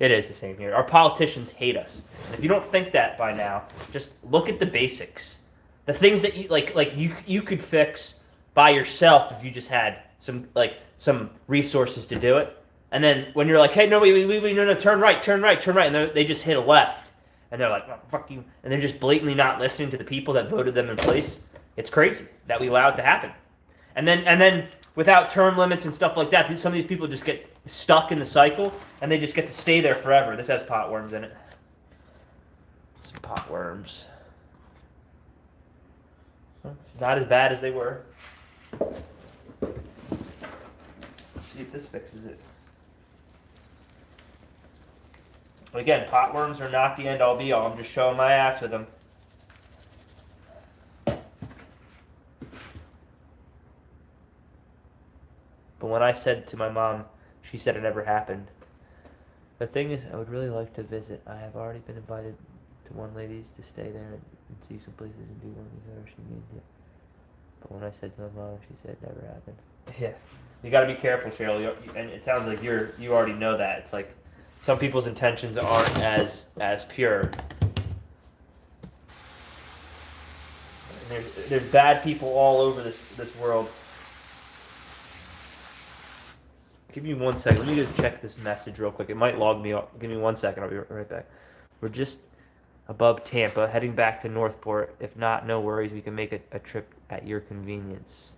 It is the same here. Our politicians hate us. And if you don't think that by now, just look at the basics. The things that you could fix by yourself if you just had some resources to do it. And then when you're like, hey, no, no, turn right, and they just hit a left, and they're like, oh, fuck you, and they're just blatantly not listening to the people that voted them in place. It's crazy that we allow it to happen. And then without term limits and stuff like that, some of these people just get stuck in the cycle, and they just get to stay there forever. This has potworms in it. Some potworms. Not as bad as they were. Let's see if this fixes it. But again, potworms are not the end all be all. I'm just showing my ass with them. But when I said to my mom, she said it never happened. The thing is, I would really like to visit. I have already been invited to one lady's to stay there and see some places and do one whatever she means it. But when I said to my mom, she said it never happened. Yeah, you got to be careful, Cheryl. And it sounds like you already know that. It's like some people's intentions aren't as pure. And there's bad people all over this world. Give me 1 second. Let me just check this message real quick. It might log me up. Give me 1 second. I'll be right back. We're just above Tampa, heading back to Northport. If not, no worries. We can make a trip at your convenience.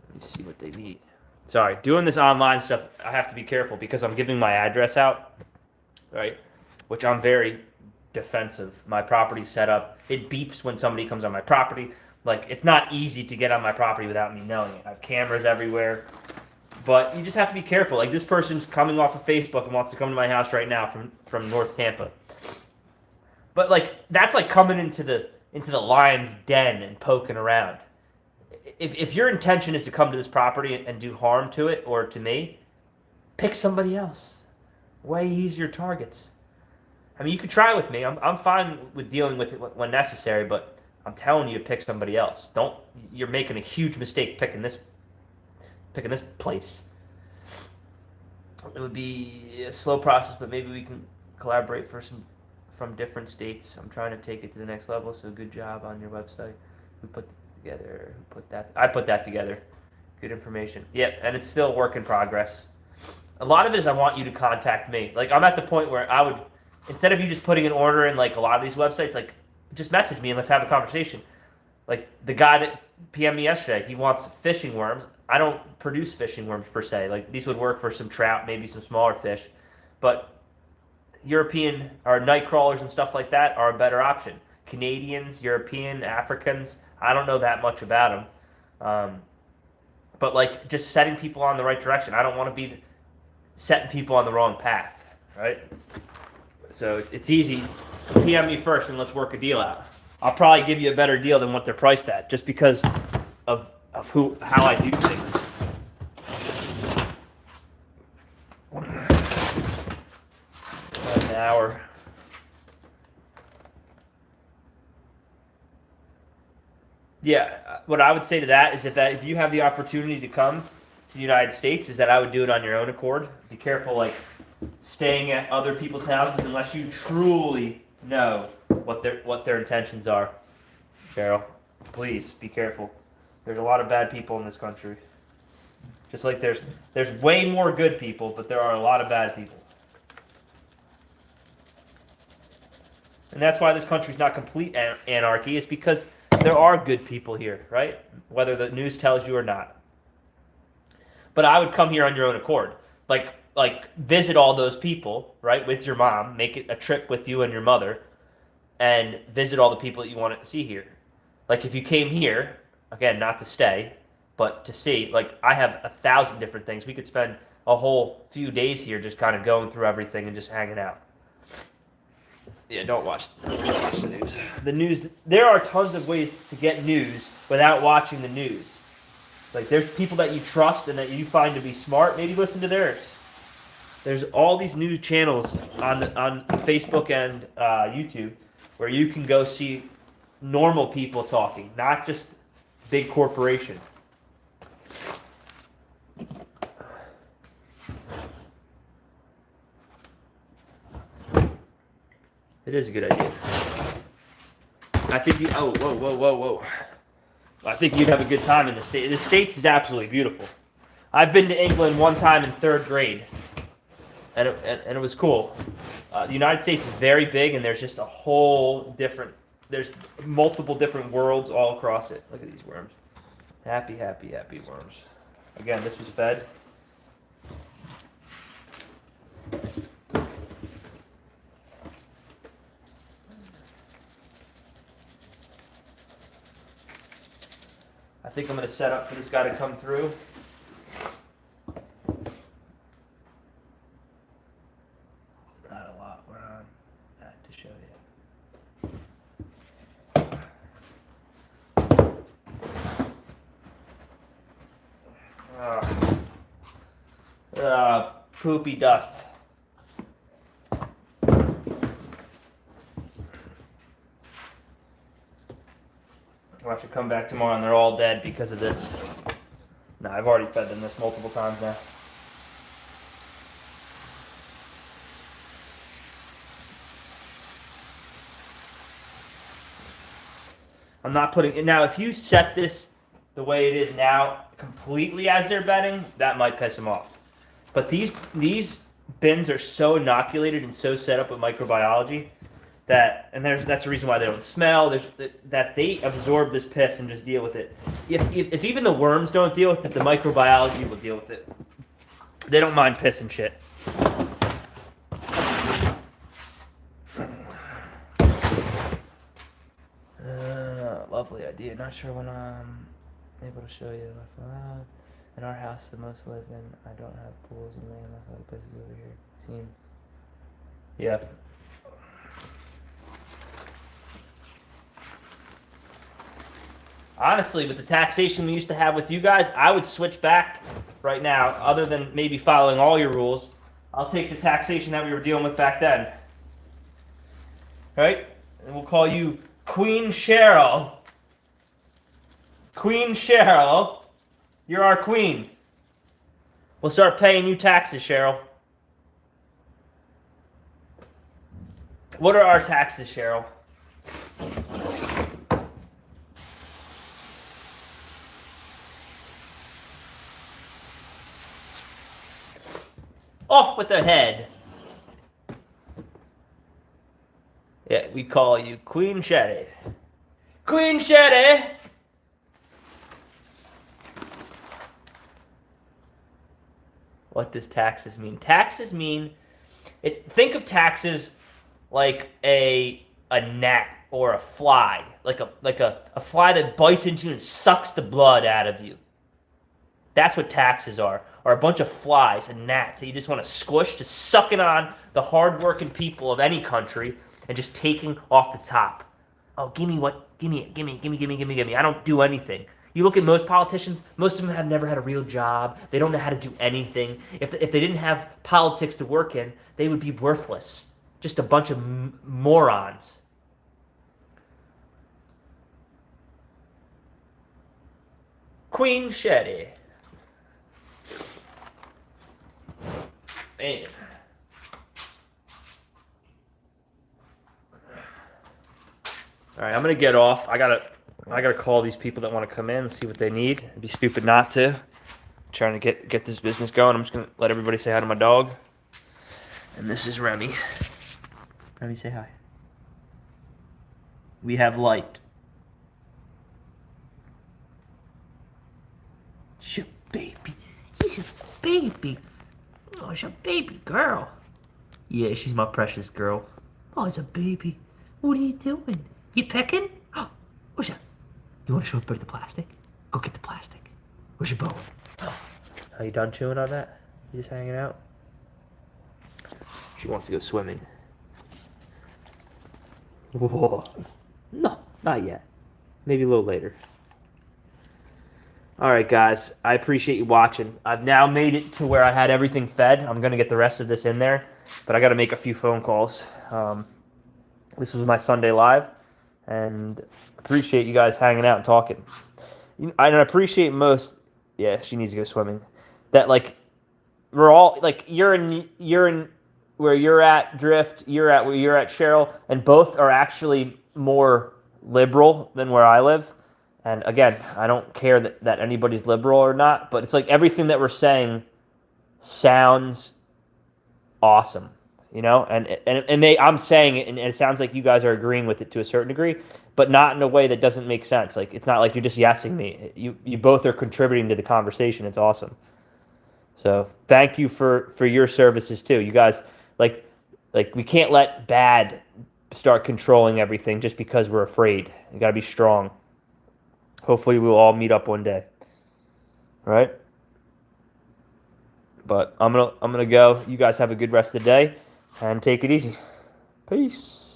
Let Let's see what they need. Sorry, doing this online stuff, I have to be careful because I'm giving my address out, right? Which I'm very defensive. My property's set up. It beeps when somebody comes on my property. Like, it's not easy to get on my property without me knowing it. I have cameras everywhere. But you just have to be careful. Like, this person's coming off of Facebook and wants to come to my house right now from North Tampa. But, like, that's like coming into the lion's den and poking around. If your intention is to come to this property and do harm to it or to me, pick somebody else. Way easier targets. I mean, you could try with me. I'm fine with dealing with it when necessary, but I'm telling you to pick somebody else. You're making a huge mistake picking this place. It would be a slow process, but maybe we can collaborate from different states. I'm trying to take it to the next level, so good job on your website. Who put that together? I put that together. Good information. Yep, and it's still a work in progress. A lot of it is I want you to contact me. Like, I'm at the point where I would, instead of you just putting an order in like a lot of these websites, like, just message me and let's have a conversation. Like, the guy that PM'd me yesterday, he wants fishing worms. I don't produce fishing worms per se. Like, these would work for some trout, maybe some smaller fish. But European or night crawlers and stuff like that are a better option. Canadians, European, Africans, I don't know that much about them. But, like, just setting people on the right direction. I don't want to be setting people on the wrong path, right? So it's easy. PM me first and let's work a deal out. I'll probably give you a better deal than what they're priced at, just because of how I do things. An hour. Yeah, what I would say to that is if you have the opportunity to come to the United States, is that I would do it on your own accord. Be careful, like, staying at other people's houses unless you truly know what their intentions are. Cheryl, please be careful. There's a lot of bad people in this country. Just like there's way more good people, but there are a lot of bad people. And that's why this country's not complete anarchy, is because there are good people here, right? Whether the news tells you or not. But I would come here on your own accord. Like visit all those people, right, with your mom, make it a trip with you and your mother, and visit all the people that you want to see here. Like, if you came here, again, not to stay, but to see, like, I have 1,000 different things. We could spend a whole few days here just kind of going through everything and just hanging out. Yeah, don't watch the news. The news, there are tons of ways to get news without watching the news. Like, there's people that you trust and that you find to be smart, maybe listen to theirs. There's all these news channels on Facebook and YouTube where you can go see normal people talking, not just big corporations. It is a good idea. I think you. Oh, whoa. I think you'd have a good time in the States. The States is absolutely beautiful. I've been to England one time in 3rd grade, and it was cool. The United States is very big, and there's just a whole different. There's multiple different worlds all across it. Look at these worms. Happy worms. Again, this was fed. I think I'm going to set up for this guy to come through. Not a lot. We're on that to show you. Poopy dust. Watch it come back tomorrow and they're all dead because of this. No, I've already fed them this multiple times now. I'm not putting it now. If you set this the way it is now completely as they're bedding, that might piss them off. But these bins are so inoculated and so set up with microbiology and that's the reason why they don't smell. That they absorb this piss and just deal with it. If even the worms don't deal with it, the microbiology will deal with it. They don't mind piss and shit. Lovely idea. Not sure when I'm able to show you. In our house, the most lived in, I don't have pools and land. I feel like places over here seem. Yeah. Honestly, with the taxation we used to have with you guys, I would switch back right now, other than maybe following all your rules. I'll take the taxation that we were dealing with back then. Right? And we'll call you Queen Cheryl. Queen Cheryl. You're our queen. We'll start paying you taxes, Cheryl. What are our taxes, Cheryl? Off with the head. Yeah, we call you Queen Shetty. Queen Shetty! What does taxes mean? Taxes mean, think of taxes like a gnat or a fly, like a fly that bites into you and sucks the blood out of you. That's what taxes are a bunch of flies and gnats that you just want to squish, just sucking on the hard-working people of any country and just taking off the top. Oh, give me it. I don't do anything. You look at most politicians, most of them have never had a real job. They don't know how to do anything. If they didn't have politics to work in, they would be worthless. Just a bunch of morons. Queen Shetty. Man. All right, I'm gonna get off. I gotta call these people that want to come in and see what they need. It'd be stupid not to. I'm trying to get this business going. I'm just gonna let everybody say hi to my dog. And this is Remy. Remy, say hi. We have light. She's a baby. He's a baby. Oh, it's a baby girl. Yeah, she's my precious girl. Oh, it's a baby. What are you doing? You pecking? Oh, what's that? You want to show everybody the plastic? Go get the plastic. Where's your bone? Oh. Are you done chewing on that? You just hanging out? She wants to go swimming. Whoa. No, not yet. Maybe a little later. All right, guys. I appreciate you watching. I've now made it to where I had everything fed. I'm going to get the rest of this in there, but I got to make a few phone calls. This was my Sunday Live, and appreciate you guys hanging out and talking. I appreciate most. Yeah, she needs to go swimming. That like we're all like you're in where you're at, Drift. You're at where you're at, Cheryl, and both are actually more liberal than where I live. And again, I don't care that anybody's liberal or not, but it's like everything that we're saying sounds awesome, you know? And I'm saying it, and it sounds like you guys are agreeing with it to a certain degree, but not in a way that doesn't make sense. Like, it's not like you're just yesing me. You both are contributing to the conversation. It's awesome. So thank you for your services too. You guys, like we can't let bad start controlling everything just because we're afraid. You got to be strong. Hopefully we'll all meet up one day. All right? But I'm gonna go. You guys have a good rest of the day and take it easy. Peace.